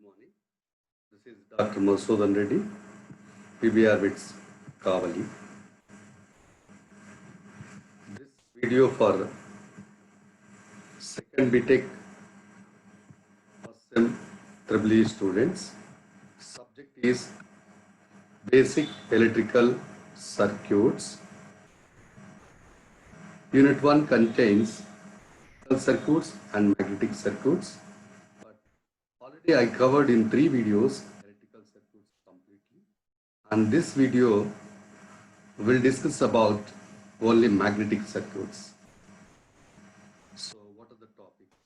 morning. This is Dr. Masood Reddy, PBR WITS Kavali. This video for second BTech first sem Triple E students. Subject is Basic Electrical Circuits. Unit 1 contains electrical circuits and magnetic circuits. But already I covered in 3 videos electrical circuits completely. And this video will discuss about only magnetic circuits. So what are the topics?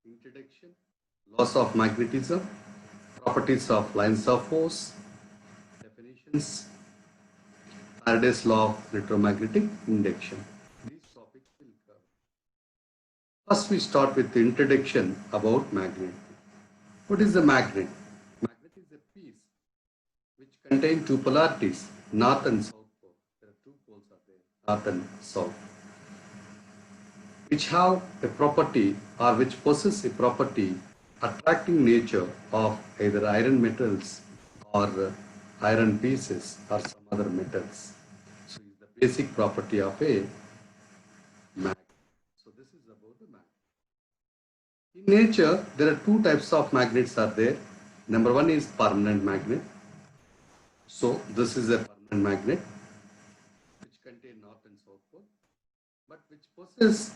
Introduction, laws of magnetism, properties of lines of force, definitions, Faraday's law of electromagnetic induction. These topics will cover. First we start with the introduction about magnet. What is a magnet? Magnet is a piece which contains two polarities, north and south pole. There are two poles are there, north and south, which have a property or which possess a property attracting nature of either iron metals or iron pieces or some other metals. So it's the basic property of a magnet. So this is about the magnet. In nature, there are two types of magnets are there. Number one is permanent magnet. So this is a permanent magnet which contain north and south pole, but which possess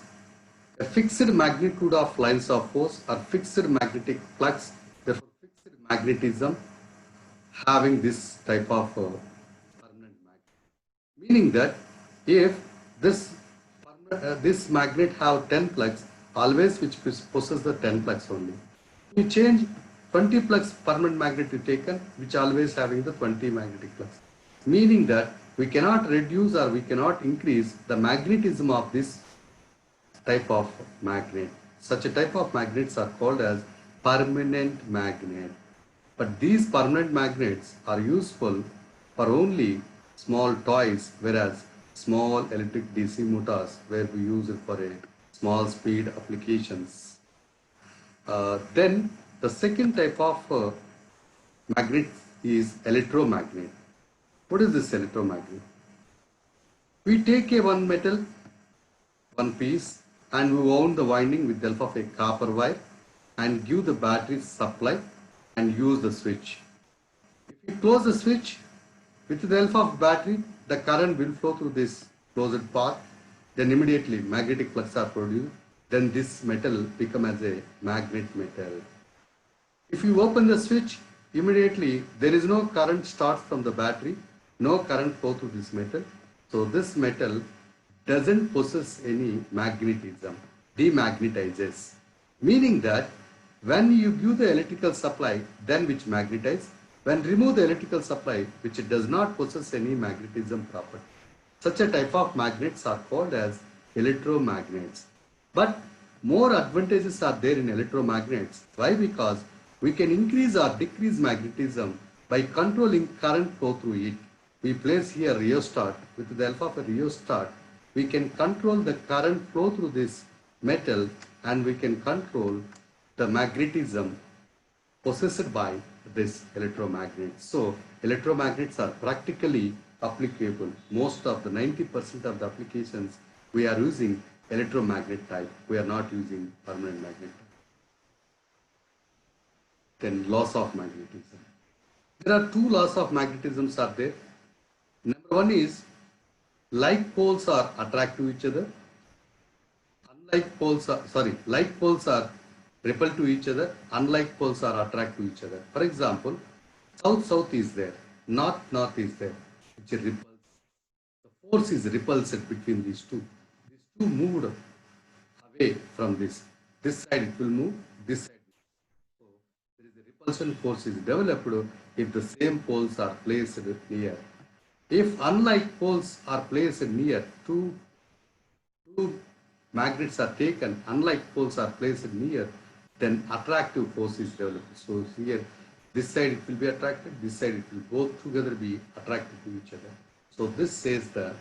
a fixed magnitude of lines of force or fixed magnetic flux, therefore fixed magnetism, having this type of permanent magnet. Meaning that if this magnet have 10 flux, always which possess the 10 flux only. You change 20 flux permanent magnet you taken, which always having the 20 magnetic flux. Meaning that we cannot reduce or we cannot increase the magnetism of this type of magnet. Such a type of magnets are called as permanent magnet. But these permanent magnets are useful for only small toys, whereas small electric DC motors where we use it for a small speed applications. Then the second type of magnet is electromagnet. What is this electromagnet? We take a one metal, one piece, and we wound the winding with the help of a copper wire and give the battery supply and use the switch. If you close the switch, with the help of battery, the current will flow through this closed path, then immediately magnetic flux are produced, then this metal become as a magnet metal. If you open the switch, immediately there is no current starts from the battery, no current flow through this metal. So this metal doesn't possess any magnetism, demagnetizes. Meaning that when you give the electrical supply, then which magnetize, when remove the electrical supply, which does not possess any magnetism property. Such a type of magnets are called as electromagnets. But more advantages are there in electromagnets. Why? Because we can increase or decrease magnetism by controlling current flow through it. We place here rheostat. With the help of a rheostat, we can control the current flow through this metal and we can control the magnetism possessed by this electromagnet. So electromagnets are practically applicable. Most of the 90% of the applications we are using electromagnet type. We are not using permanent magnet type. Then laws of magnetism. There are two laws of magnetism are there. Number one is like poles are attract to each other. Like poles are repel to each other, unlike poles are attract to each other. For example, south-south is there, north-north is there, which repels. The force is repulsed between these two. These two moved away from this. This side it will move, this side. So there is a repulsion force is developed if the same poles are placed near. If unlike poles are placed near, two magnets are taken, unlike poles are placed near, then attractive force is developed. So here, this side it will be attracted, this side it will both together be attracted to each other. So this says the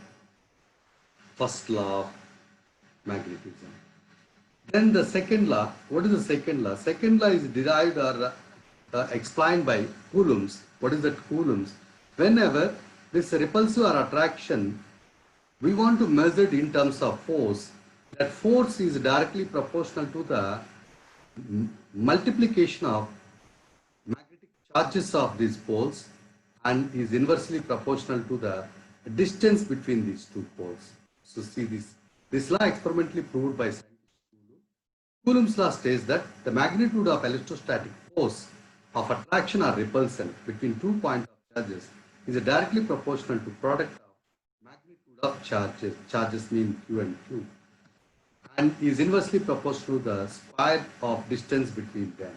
first law of magnetism. Then the second law, what is the second law? Second law is derived or explained by coulombs. What is that coulombs? Whenever this repulsive or attraction, we want to measure it in terms of force. That force is directly proportional to the multiplication of magnetic charges of these poles and is inversely proportional to the distance between these two poles. So see this. This law experimentally proved by scientist Coulomb. Coulomb's law states that the magnitude of electrostatic force of attraction or repulsion between 2 points of charges is directly proportional to product of magnitude of charges mean Q and Q, and is inversely proportional to the square of distance between them.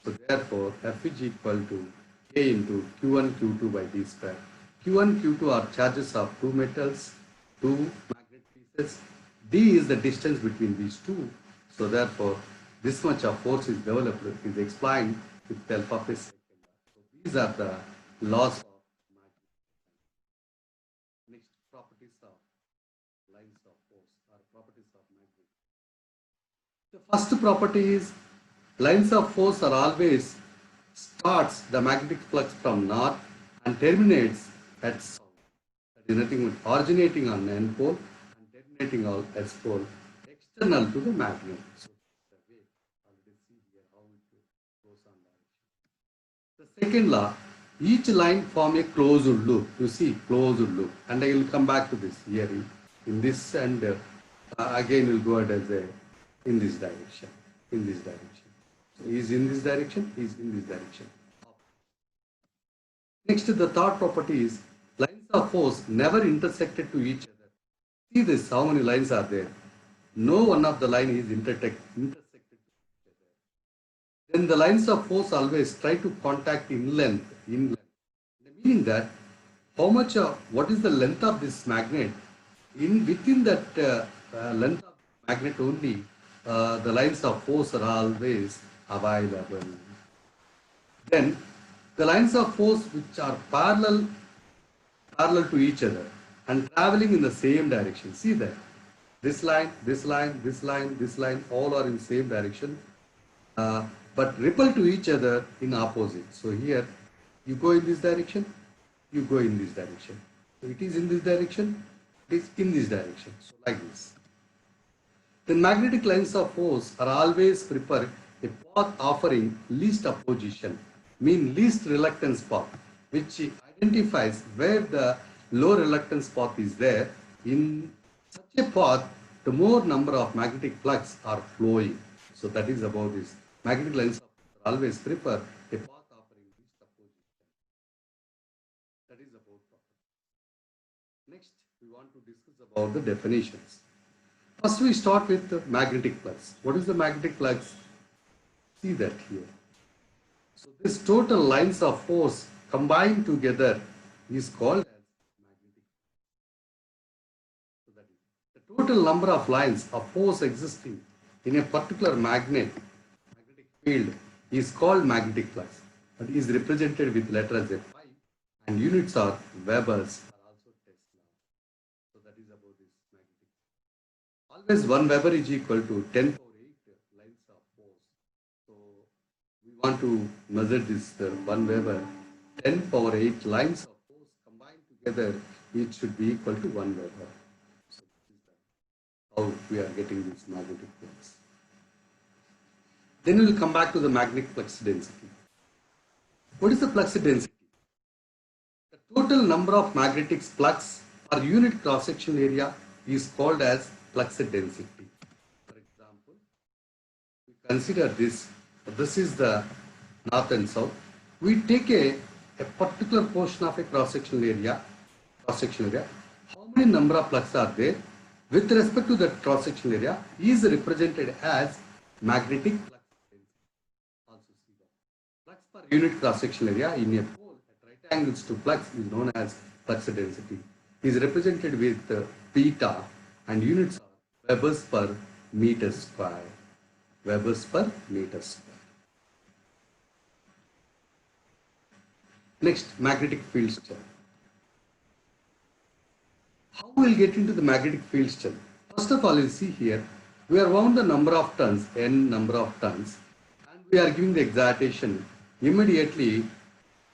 So therefore, F is equal to K into Q1, Q2 by D square. Q1, Q2 are charges of two metals, two magnet pieces. D is the distance between these two. So therefore, this much of force is developed, is explained with the help of a second law. So these are the laws of magnetic. Next, properties of lines of force or properties of magnet. The first property is lines of force are always starts the magnetic flux from north and terminates at south. That is nothing but originating on N pole and terminating on S pole external to the magnet. So the way already see here how it goes on direction. The second law, each line form a closed loop. You see closed loop, and I will come back to this here in this, and again we'll go ahead as a in this direction, in this direction. So is in this direction, is in this direction. Next, the third property is lines of force never intersected to each other. See this, how many lines are there? No one of the line is intersected to each other. Then the lines of force always try to contact in length, meaning that how much of, what is the length of this magnet, within that length of magnet only, the lines of force are always available. Then the lines of force which are parallel to each other and traveling in the same direction. See that this line, this line, this line, this line, all are in same direction, but repel to each other in opposite. So here you go in this direction, you go in this direction. So it is in this direction, it is in this direction. So like this. The magnetic lines of force are always prefer a path offering least opposition, mean least reluctance path, which identifies where the low reluctance path is there. In such a path, the more number of magnetic flux are flowing. So that is about this. Magnetic lines of force are always prefer a path offering least opposition. That is about property. Next, we want to discuss about the definitions. First, we start with the magnetic flux. What is the magnetic flux? See that here. So this total lines of force combined together is called as magnetic flux. So that is the total number of lines of force existing in a particular magnetic field is called magnetic flux. It is represented with letter as a pi, and units are Webers. Always 1 Weber is equal to 10 power 8 lines of force. So we want to measure this 1 Weber, 10 power 8 lines of force combined together, it should be equal to 1 Weber. So this is how we are getting this magnetic flux. Then we will come back to the magnetic flux density. What is the flux density? The total number of magnetic flux per unit cross-section area is called as flux density. For example, we consider this. This is the north and south. We take a particular portion of a cross-sectional area. How many number of flux are there with respect to that cross-sectional area is represented as magnetic flux density. Also see that flux per unit cross-sectional area in a pole at right angles to flux is known as flux density. Is represented with beta, and units are Webers per meter square. Webers per meter square. Next, magnetic field strength. How we will get into the magnetic field strength? First of all, you see here, we are wound the number of turns, n number of turns, and we are giving the excitation immediately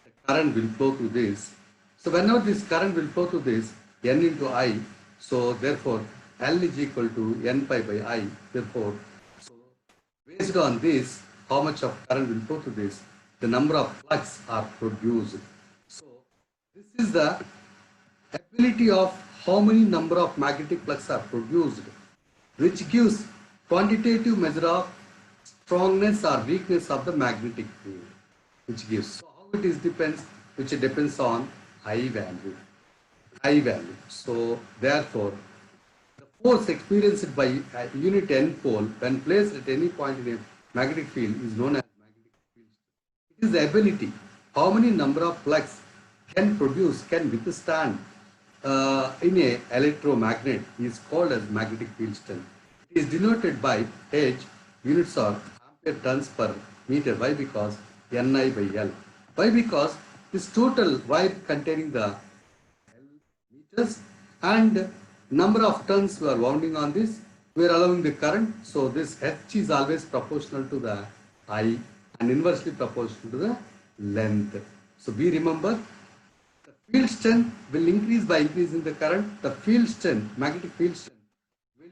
the current will flow through this. So whenever this current will flow through this, N into I, so therefore L is equal to N pi by I. Therefore, so based on this, how much of current will flow through this, the number of flux are produced. So this is the ability of how many number of magnetic flux are produced, which gives quantitative measure of strongness or weakness of the magnetic field, which gives. So how it is depends, which depends on I value. I value. So therefore, the force experienced by a unit N pole when placed at any point in a magnetic field is known as magnetic field. It is the ability, how many number of flux can withstand in a electromagnet is called as magnetic field strength. It is denoted by H, units are ampere turns per meter. Why? Because Ni by L. Why? Because this total wire containing the meters and number of turns we are wounding on this, we are allowing the current. So this H is always proportional to the I and inversely proportional to the length. So we remember the field strength will increase by increasing the current. The field strength, magnetic field strength, will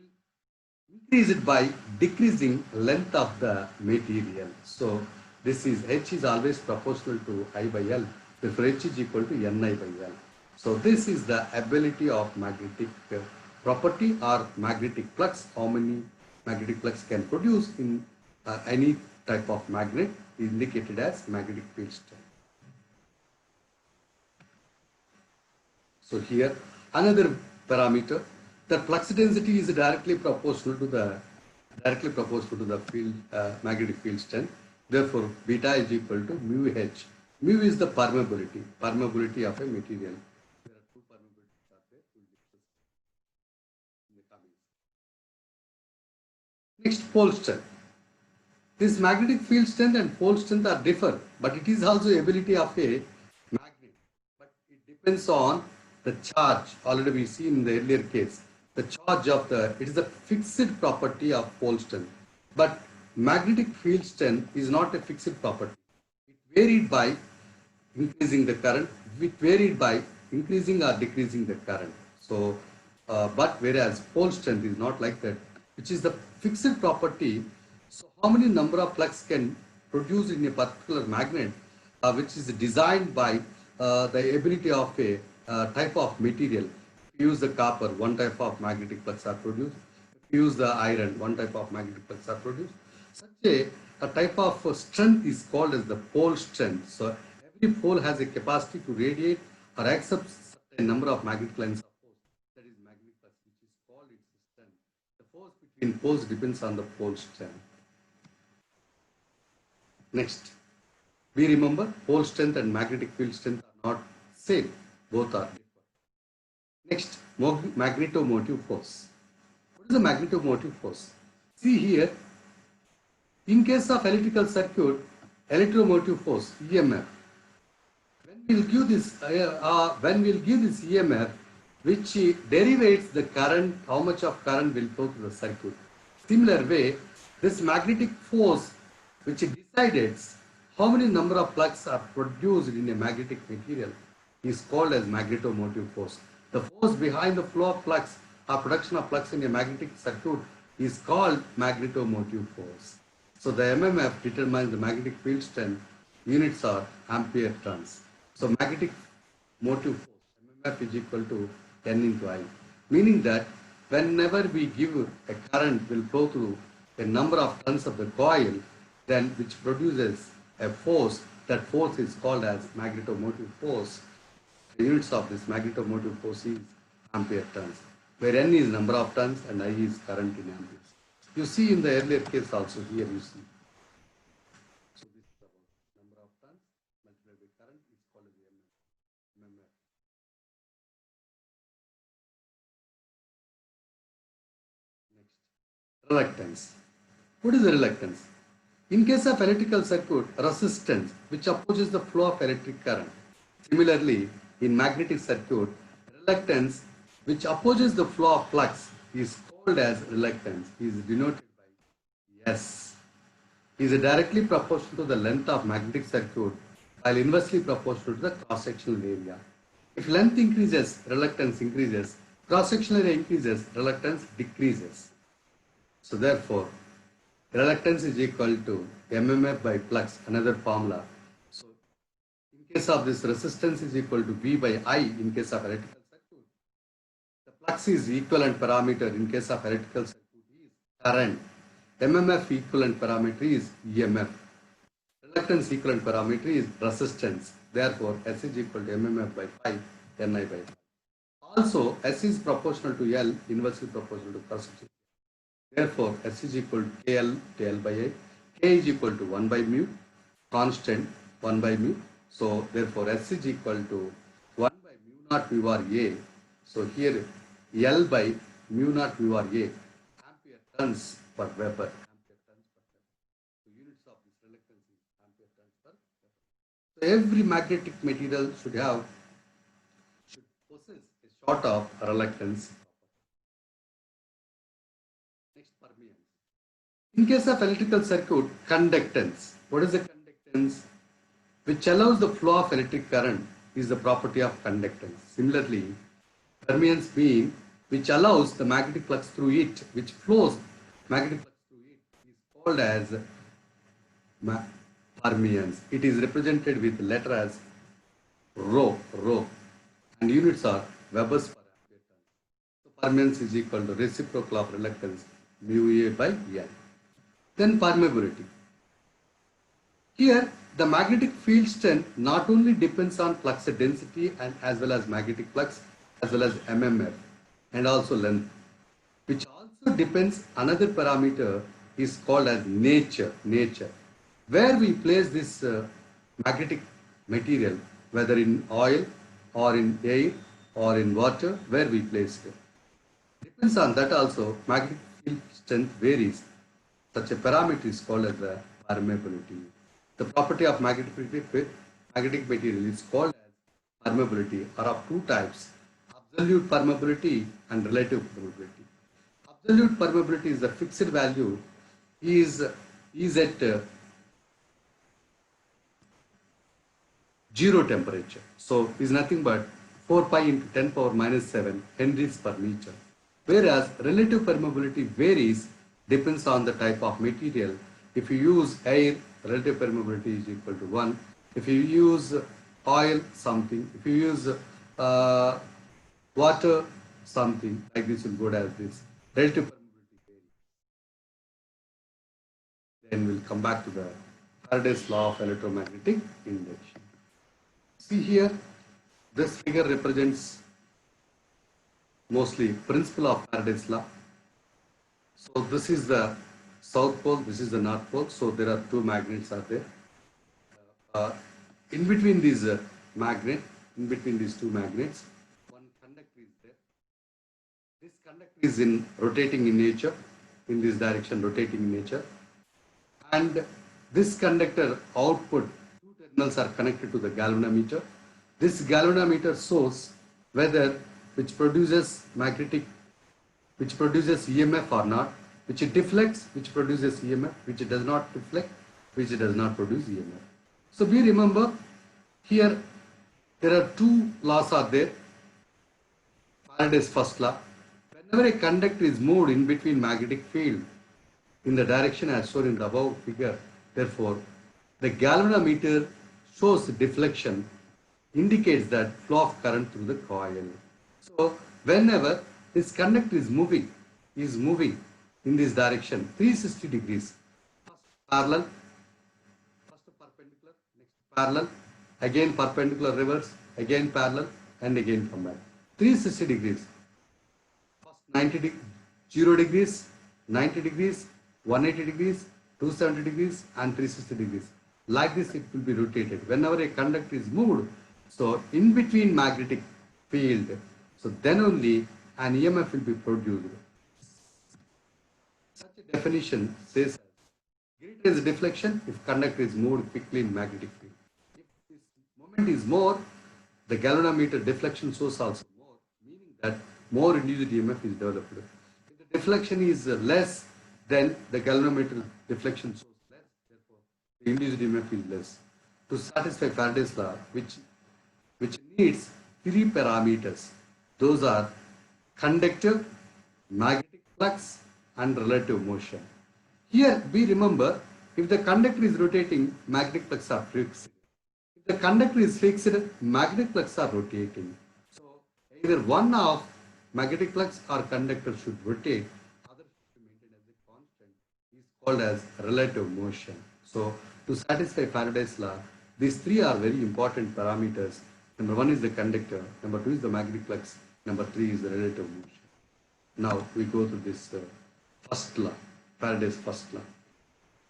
increase it by decreasing length of the material. So this is H is always proportional to I by L. Therefore H is equal to Ni by L. So this is the ability of magnetic property or magnetic flux. How many magnetic flux can produce in any type of magnet is indicated as magnetic field strength. So here another parameter, the flux density is directly proportional to the field magnetic field strength. Therefore, beta is equal to mu H. Mu is the permeability of a material. There are two permeabilities are there. We'll discuss in the coming. Next, pole strength. This magnetic field strength and pole strength are differ, but it is also ability of a magnet. But it depends on the charge. Already we see in the earlier case, the charge of it is a fixed property of pole strength. But magnetic field strength is not a fixed property. It varied by increasing the current. It varied by increasing or decreasing the current. So, but whereas pole strength is not like that, which is the fixed property. So how many number of flux can produce in a particular magnet, which is designed by the ability of a type of material. If you use the copper, one type of magnetic flux are produced. If you use the iron, one type of magnetic flux are produced. Such a type of strength is called as the pole strength. So every pole has a capacity to radiate or accept certain number of magnetic lines of force. That is magnetic flux, which is called its strength. The force between poles depends on the pole strength. Next, we remember pole strength and magnetic field strength are not same, both are different. Next, magnetomotive force. What is the magnetomotive force? See here, in case of electrical circuit, electromotive force EMF. When we'll give this EMF, which derivates the current, how much of current will flow to the circuit. Similar way, this magnetic force, which decides how many number of flux are produced in a magnetic material, is called as magnetomotive force. The force behind the flow of flux or production of flux in a magnetic circuit is called magnetomotive force. So the MMF determines the magnetic field strength. Units are ampere turns. So magnetic motive force, MMF is equal to N into I. Meaning that whenever we give a current will flow through a number of turns of the coil, then which produces a force, that force is called as magnetomotive force. The units of this magnetomotive force is ampere turns, where N is number of turns and I is current in amperes. You see in the earlier case also here you see. So this is about number of turns multiplied by current is called as MMF. Next, reluctance. What is the reluctance? In case of electrical circuit, resistance which opposes the flow of electric current. Similarly, in magnetic circuit, reluctance which opposes the flow of flux is called as reluctance, is denoted by S. is directly proportional to the length of magnetic circuit while inversely proportional to the cross-sectional area. If length increases, reluctance increases. Cross-sectional area increases, reluctance decreases. So therefore, reluctance is equal to mmf by flux, another formula. So in case of this, resistance is equal to V by I in case of electrical circuit. The flux is equivalent parameter in case of electrical circuit is current. MMF equivalent parameter is EMF. Reluctance equivalent parameter is resistance. Therefore, S is equal to mmf by 5, Ni by 5. Also, S is proportional to L, inversely proportional to cross-section. Therefore, S is equal to KL to L by A. K is equal to 1 by mu, constant 1 by mu. So, therefore, S is equal to 1 by mu naught mu r A. So, here L by mu naught mu r A, ampere turns per Weber. So, units of this reluctance is ampere turns per Weber. So, every magnetic material should possess a sort of reluctance. Next, permeance. In case of electrical circuit, conductance. What is the conductance? Which allows the flow of electric current is the property of conductance. Similarly, permeance being which allows the magnetic flux through it, which flows magnetic flux through it, is called as permeance. It is represented with letter as rho, and units are Webers per ampere turn. So permeance is equal to reciprocal of reluctance mu A by N. Then permeability. Here, the magnetic field strength not only depends on flux density and as well as magnetic flux as well as MMF and also length, which also depends another parameter is called as nature. Where we place this magnetic material, whether in oil or in air or in water, where we place it. Depends on that also, magnetic field strength varies. Such a parameter is called as the permeability. The property of magnetic material is called as permeability, are of two types, absolute permeability and relative permeability. Absolute permeability is the fixed value is at zero temperature. So is nothing but 4 pi into 10 power minus 7 henries per meter. Whereas relative permeability varies, depends on the type of material. If you use air, relative permeability is equal to 1. If you use oil, something. If you use water, something, like this will go as this. Relative permeability varies. Then we'll come back to the Faraday's law of electromagnetic induction. See here, this figure represents mostly principle of Faraday's law. So this is the south pole, this is the north pole. So there are two magnets are there. In between these two magnets, one conductor is there. This conductor is rotating in nature, in this direction, rotating in nature. And this conductor output, two terminals are connected to the galvanometer. This galvanometer shows whether which produces EMF or not, which it deflects, which produces EMF, which it does not deflect, which it does not produce EMF. So we remember here there are two laws are there. Faraday's first law. Whenever a conductor is moved in between magnetic field in the direction as shown in the above figure, therefore the galvanometer shows deflection, indicates that flow of current through the coil. So whenever this conductor is moving in this direction 360 degrees, first parallel, first perpendicular, next parallel, again perpendicular reverse, again parallel, and again come back 360 degrees, first 0 degrees, 90 degrees, 180 degrees, 270 degrees and 360 degrees. Like this it will be rotated whenever a conductor is moved. So in between magnetic field, so then only an EMF will be produced. Such a definition says greater is deflection if conductor is moved quickly in magnetic field. If this moment is more, the galvanometer deflection source also more, meaning that more induced EMF is developed. If the deflection is less, then the galvanometer deflection source less, the induced EMF is less. To satisfy Faraday's law, which needs three parameters. Those are conductor, magnetic flux, and relative motion. Here we remember, if the conductor is rotating, magnetic flux are fixed. If the conductor is fixed, magnetic flux are rotating. So either one of magnetic flux or conductor should rotate, other should be maintained as a constant, is called as relative motion. So to satisfy Faraday's law, these three are very important parameters. Number one is the conductor, number two is the magnetic flux, number three is the relative motion. Now we go to this first law, Faraday's first law.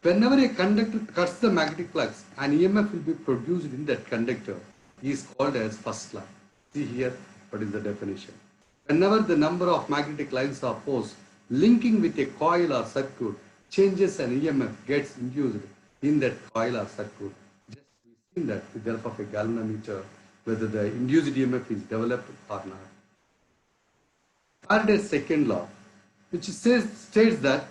Whenever a conductor cuts the magnetic flux, an EMF will be produced in that conductor. Is called as first law. See here, what is the definition? Whenever the number of magnetic lines are forced linking with a coil or circuit changes, an EMF gets induced in that coil or circuit. Just we seen that with the help of a galvanometer, whether the induced EMF is developed or not. Faraday's second law, which states that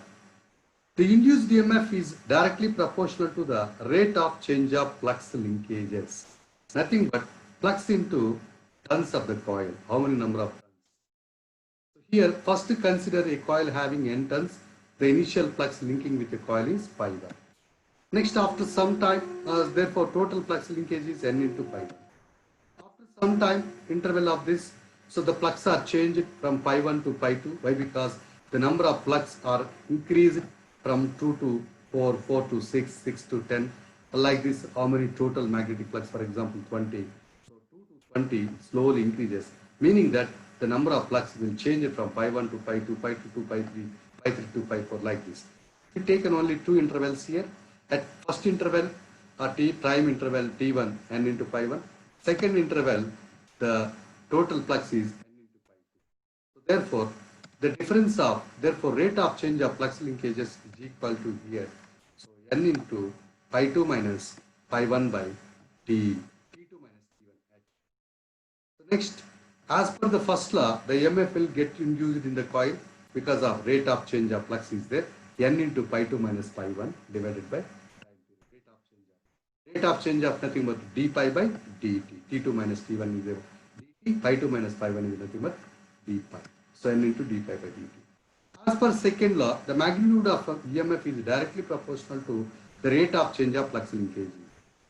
the induced EMF is directly proportional to the rate of change of flux linkages. Nothing but flux into turns of the coil. How many number of turns? So here, first consider a coil having n turns. The initial flux linking with the coil is pi 1. Next, after some time, therefore total flux linkage is n into pi 1. After some time interval of this, so the flux are changed from pi 1 to pi 2. Why? Because the number of flux are increased from 2 to 4, 4 to 6, 6 to 10. Like this, how many total magnetic flux, for example, 20. So 2 to 20 slowly increases, meaning that the number of flux will change from pi 1 to pi 2, pi 2 to pi 3, pi 3 to pi 4, like this. We taken only two intervals here. At first interval, T prime interval T1, n into pi 1. Second interval, the total flux is n into pi 2. So therefore, the difference of, therefore, rate of change of flux linkages is equal to here. So n into pi 2 minus pi 1 by T, T2 minus T1 H. So next, as per the first law, the EMF will get induced in the coil because of rate of change of flux is there. N into pi 2 minus pi 1 divided by time period. Rate of change of nothing but d pi by dt. T2 minus T1 is there. dt. Pi 2 minus pi 1 is nothing but d pi. So n into d pi by dt. As per second law, the magnitude of EMF is directly proportional to the rate of change of flux linkaging.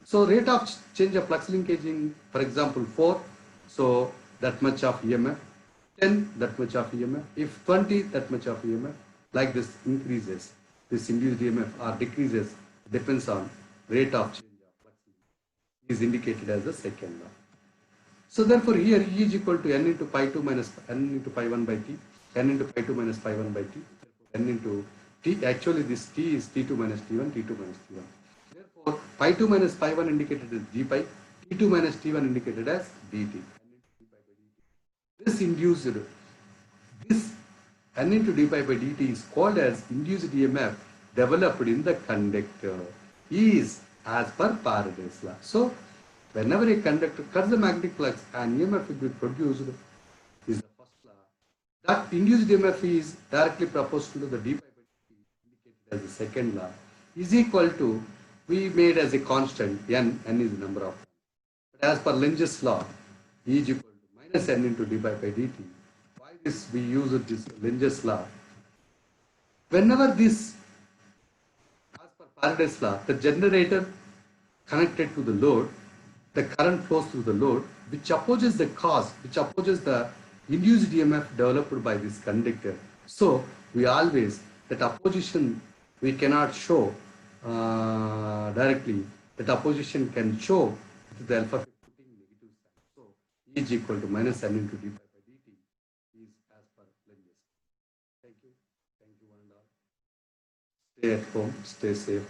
So rate of change of flux linkaging, for example, 4, so that much of EMF, 10, that much of EMF, if 20, that much of EMF, like this increases, this induced EMF or decreases, depends on rate of change of flux linkage, is indicated as the second law. So therefore here E is equal to n into pi 2 minus n into pi 1 by t, n into pi 2 minus pi 1 by t, n into t, actually this t is t2 minus t1, t2 minus t1. Therefore pi 2 minus pi 1 indicated as d pi, t2 minus t1 indicated as dt. This induced, this n into d pi by dt is called as induced EMF developed in the conductor, is as per Faraday's law. So whenever a conductor cuts the magnetic flux, an EMF will be produced, is the first law. That induced EMF is directly proportional to the d pi by dt, indicated as the second law, is equal to, we made as a constant, n is the number of turns. But as per Lentz's law, E is equal to minus n into d pi by dt. Why this we use this Lentz's law? Whenever this, as per Faraday's law, the generator connected to the load, the current flows through the load, which opposes the cause, which opposes the induced EMF developed by this conductor. So we always, that opposition we cannot show directly, that opposition can show with the help of putting negative sign. So E is equal to minus n into d pi by dt is as per Lentz's. Thank you one and all. Stay at home, stay safe.